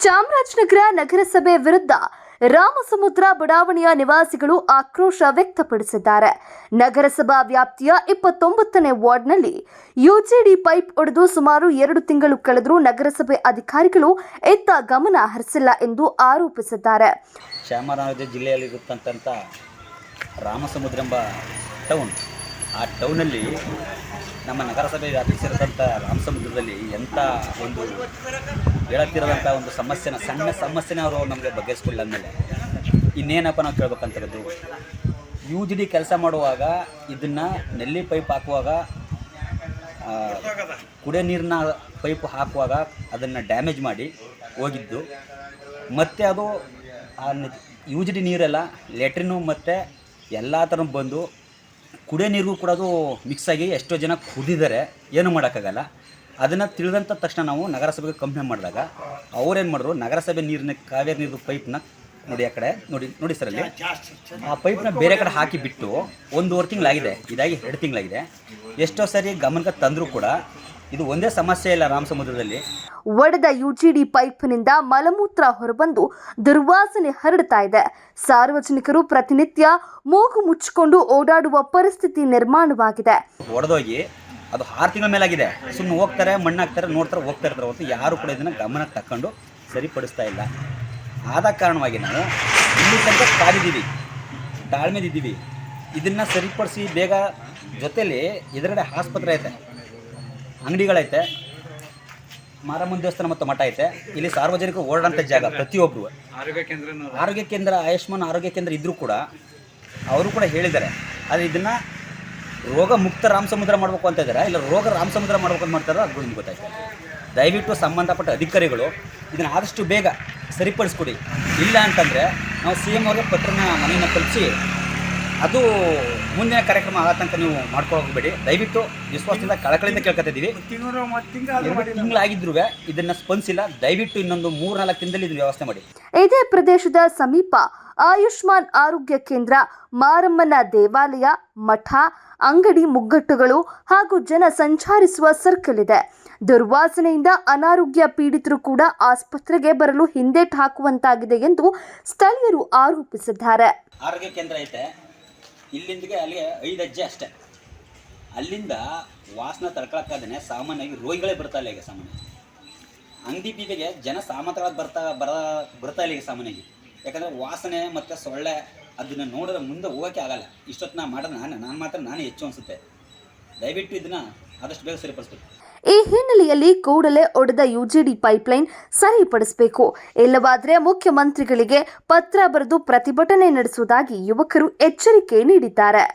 ಚಾಮರಾಜನಗರ ನಗರಸಭೆ ವಿರುದ್ಧ ರಾಮಸಮುದ್ರ ಬಡಾವಣೆಯ ನಿವಾಸಿಗಳು ಆಕ್ರೋಶ ವ್ಯಕ್ತಪಡಿಸಿದ್ದಾರೆ. ನಗರಸಭಾ ವ್ಯಾಪ್ತಿಯ 29ನೇ ವಾರ್ಡ್ನಲ್ಲಿ ಯುಜಿಡಿ ಪೈಪ್ ಒಡೆದು ಸುಮಾರು 2 ತಿಂಗಳು ಕಳೆದರೂ ನಗರಸಭೆ ಅಧಿಕಾರಿಗಳು ಇತ್ತ ಗಮನ ಹರಿಸಿಲ್ಲ ಎಂದು ಆರೋಪಿಸಿದ್ದಾರೆ. ಚಾಮರಾಜನಗರ ಜಿಲ್ಲೆಯಲ್ಲಿರುತ್ತಂಥ ರಾಮಸಮುದ್ರ ಎಂಬ ಟೌನ್, ಆ ಟೌನಲ್ಲಿ ನಮ್ಮ ನಗರಸಭೆ ವ್ಯಾಪಿಸಿರತಂಥ ರಾಮಸಮುದ್ರದಲ್ಲಿ ಎಂಥ ಒಂದು ಹೇಳುತ್ತಿರೋದಂಥ ಒಂದು ಸಮಸ್ಯೆನ, ಸಣ್ಣ ಸಮಸ್ಯೆನ ಅವರು ನಮಗೆ ಬಗೆಹರಿಸ್ಕೊಳ್ಳ ಮೇಲೆ ಇನ್ನೇನಪ್ಪ ನಾವು ಕೇಳ್ಬೇಕಂತಿರೋದು. UGD ಕೆಲಸ ಮಾಡುವಾಗ ಇದನ್ನು ನೆಲ್ಲಿ ಪೈಪ್ ಹಾಕುವಾಗ, ಕುಡಿಯೋ ನೀರಿನ ಪೈಪ್ ಹಾಕುವಾಗ ಅದನ್ನು ಡ್ಯಾಮೇಜ್ ಮಾಡಿ ಹೋಗಿದ್ದು. ಮತ್ತು ಅದು UGD ನೀರೆಲ್ಲ ಲೆಟ್ರಿನು ಮತ್ತು ಎಲ್ಲ ಥರ ಬಂದು ಕುಡಿಯೋ ನೀರಿಗೂ ಕೂಡ ಅದು ಮಿಕ್ಸ್ ಆಗಿ ಎಷ್ಟೋ ಜನ ಕುಡಿದಿದ್ದಾರೆ, ಏನು ಮಾಡೋಕ್ಕಾಗಲ್ಲ. ಅದನ್ನು ತಿಳಿದಂಥ ತಕ್ಷಣ ನಾವು ನಗರಸಭೆಗೆ ಕಂಪ್ಲೇಂಟ್ ಮಾಡಿದಾಗ ಅವ್ರೇನು ಮಾಡಿದ್ರು, ನಗರಸಭೆ ನೀರಿನ ಕಾವೇರಿ ನೀರು ಪೈಪ್ನ ನೋಡಿ, ಆ ಕಡೆ ನೋಡಿ ಸರ್, ಅಲ್ಲಿ ಆ ಪೈಪ್ನ ಬೇರೆ ಕಡೆ ಹಾಕಿ ಬಿಟ್ಟು 1.5 ತಿಂಗಳಾಗಿದೆ, ಇದಾಗಿ 2 ತಿಂಗಳಾಗಿದೆ. ಎಷ್ಟೋ ಸರಿ ಗಮನಕ್ಕೆ ತಂದರೂ ಕೂಡ ಇದು ಒಂದೇ ಸಮಸ್ಯೆ ಇಲ್ಲ ರಾಮಸಮುದ್ರದಲ್ಲಿ. ಒಡೆದ UGD ಪೈಪ್ನಿಂದ ಮಲಮೂತ್ರ ಹೊರಬಂದು ದುರ್ವಾಸನೆ ಹರಡ್ತಾ ಇದೆ. ಸಾರ್ವಜನಿಕರು ಪ್ರತಿನಿತ್ಯ ಮೂಗು ಮುಚ್ಚಿಕೊಂಡು ಓಡಾಡುವ ಪರಿಸ್ಥಿತಿ ನಿರ್ಮಾಣವಾಗಿದೆ. ಒಡೆದೋಗಿ ಅದು 6 ತಿಂಗಳ ಮೇಲಾಗಿದೆ. ಸುಮ್ಮನೆ ಹೋಗ್ತಾರೆ, ಮಣ್ಣಾಗ್ತಾರೆ, ನೋಡ್ತಾರೆ, ಹೋಗ್ತಾ ಇರ್ತಾರೆ ಹೊತ್ತು ಯಾರು ಕೂಡ ಇದನ್ನು ಗಮನಕ್ಕೆ ತಗೊಂಡು ಸರಿಪಡಿಸ್ತಾ ಇಲ್ಲ. ಆದ ಕಾರಣವಾಗಿ ನಾವು ಇಲ್ಲಿ ತನಕ ಕಾದಿದ್ದೀವಿ, ತಾಳ್ಮೆದಿದ್ದೀವಿ. ಇದನ್ನು ಸರಿಪಡಿಸಿ ಬೇಗ, ಜೊತೆಯಲ್ಲಿ ಎದುರುಗಡೆ ಆಸ್ಪತ್ರೆ ಐತೆ, ಅಂಗಡಿಗಳೈತೆ, ಮಾರಮ್ಮನ ದೇವಸ್ಥಾನ ಮತ್ತು ಮಠ ಐತೆ. ಇಲ್ಲಿ ಸಾರ್ವಜನಿಕರು ಓಡಾಡೋಂಥ ಜಾಗ, ಪ್ರತಿಯೊಬ್ಬರು ಆರೋಗ್ಯ ಕೇಂದ್ರ, ಆಯುಷ್ಮಾನ್ ಆರೋಗ್ಯ ಕೇಂದ್ರ ಇದ್ದರೂ ಕೂಡ ಅವರು ಕೂಡ ಹೇಳಿದ್ದಾರೆ. ಆದರೆ ಇದನ್ನು ರೋಗ ಮುಕ್ತ ರಾಮಸಮುದ್ರ ಮಾಡಬೇಕು ಅಂತ ಇದ್ದಾರೆ, ಇಲ್ಲ ರೋಗ ರಾಮಸಮುದ್ರ ಮಾಡಬೇಕು ಅಂತ ಮಾಡ್ತಾರೋ ಅದು ನಿಮ್ಗೆ ಗೊತ್ತಾಯ್ತು. ದಯವಿಟ್ಟು ಸಂಬಂಧಪಟ್ಟ ಅಧಿಕಾರಿಗಳು ಇದನ್ನು ಆದಷ್ಟು ಬೇಗ ಸರಿಪಡಿಸ್ಕೊಡಿ. ಇಲ್ಲ ಅಂತಂದರೆ ನಾವು CM ಅವ್ರಿಗೆ ಪತ್ರನ ಮನೆಯನ್ನು ಕಳಿಸಿ ಅದು ಮುಂದಿನ ಕಾರ್ಯಕ್ರಮ ಆಗೋ ತನಕ ನೀವು ಮಾಡ್ಕೊಳ್ಳೋಗಬೇಡಿ. ದಯವಿಟ್ಟು ವಿಶ್ವಾಸದಿಂದ ಕಳಕಳಿಯಿಂದ ಕೇಳ್ಕೊತಿದ್ದೀವಿ. 2 ತಿಂಗಳಾಗಿದ್ರೂ ಇದನ್ನು ಸ್ಪಂದಿಸಿಲ್ಲ. ದಯವಿಟ್ಟು ಇನ್ನೊಂದು 3-4 ದಿನದಲ್ಲಿ ಇದನ್ನು ವ್ಯವಸ್ಥೆ ಮಾಡಿ. ಇದೇ ಪ್ರದೇಶದ ಸಮೀಪ ಆಯುಷ್ಮಾನ್ ಆರೋಗ್ಯ ಕೇಂದ್ರ, ಮಾರಮ್ಮನ ದೇವಾಲಯ, ಮಠ, ಅಂಗಡಿ ಮುಗ್ಗಟ್ಟುಗಳು ಹಾಗೂ ಜನ ಸಂಚರಿಸುವ ಸರ್ಕಲ್ ಇದೆ. ದುರ್ವಾಸನೆಯಿಂದ ಅನಾರೋಗ್ಯ ಪೀಡಿತರು ಕೂಡ ಆಸ್ಪತ್ರೆಗೆ ಬರಲು ಹಿಂದೇಟು ಹಾಕುವಂತಾಗಿದೆ ಎಂದು ಸ್ಥಳೀಯರು ಆರೋಪಿಸಿದ್ದಾರೆ. ಆರೋಗ್ಯ ಕೇಂದ್ರ ಐತೆ, ಇಲ್ಲಿಂದಗೆ ಅಲ್ಲಿ 5 ಹೆಜ್ಜೆ ಅಷ್ಟೇ. ಅಲ್ಲಿಂದ ವಾಸನ ತಡ್ಕೊಳಕ್ಕಾದ್ರೆ ಸಾಮಾನ್ಯವಾಗಿ ರೋಗಿಗಳೇ ಬರ್ತಾ ಇಲ್ಲ. ಈಗ ಸಾಮಾನ್ಯ ಅಂಗಡಿ ಬೀದಿಗೆ ಜನ ಸಾಮಾನ್ಯವಾಗಿ ಬರ್ತಾ ಇಲ್ಲ ಈಗ ಸಾಮಾನ್ಯವಾಗಿ. ಯಾಕಂದರೆ ವಾಸನೆ ಮತ್ತು ಸೊಳ್ಳೆ ಅದನ್ನು ನೋಡಿದ್ರೆ ಮುಂದೆ ಹೋಗೋಕ್ಕೆ ಆಗಲ್ಲ. ಇಷ್ಟೊತ್ತು ನಾ ಮಾಡೋದು ನಾನೇ ಹೆಚ್ಚು ಅನಿಸುತ್ತೆ. ದಯವಿಟ್ಟು ಇದನ್ನು ಆದಷ್ಟು ಬೇಗ ಸರಿಪಡಿಸ್ಬೇಕು. ಈ ಹಿನ್ನೆಲೆಯಲ್ಲಿ ಕೂಡಲೇ ಒಡೆದ UGD ಪೈಪ್ಲೈನ್ ಸರಿಪಡಿಸಬೇಕು. ಇಲ್ಲವಾದರೆ ಮುಖ್ಯಮಂತ್ರಿಗಳಿಗೆ ಪತ್ರ ಬರೆದು ಪ್ರತಿಭಟನೆ ನಡೆಸುವುದಾಗಿ ಯುವಕರು ಎಚ್ಚರಿಕೆ ನೀಡಿದ್ದಾರೆ.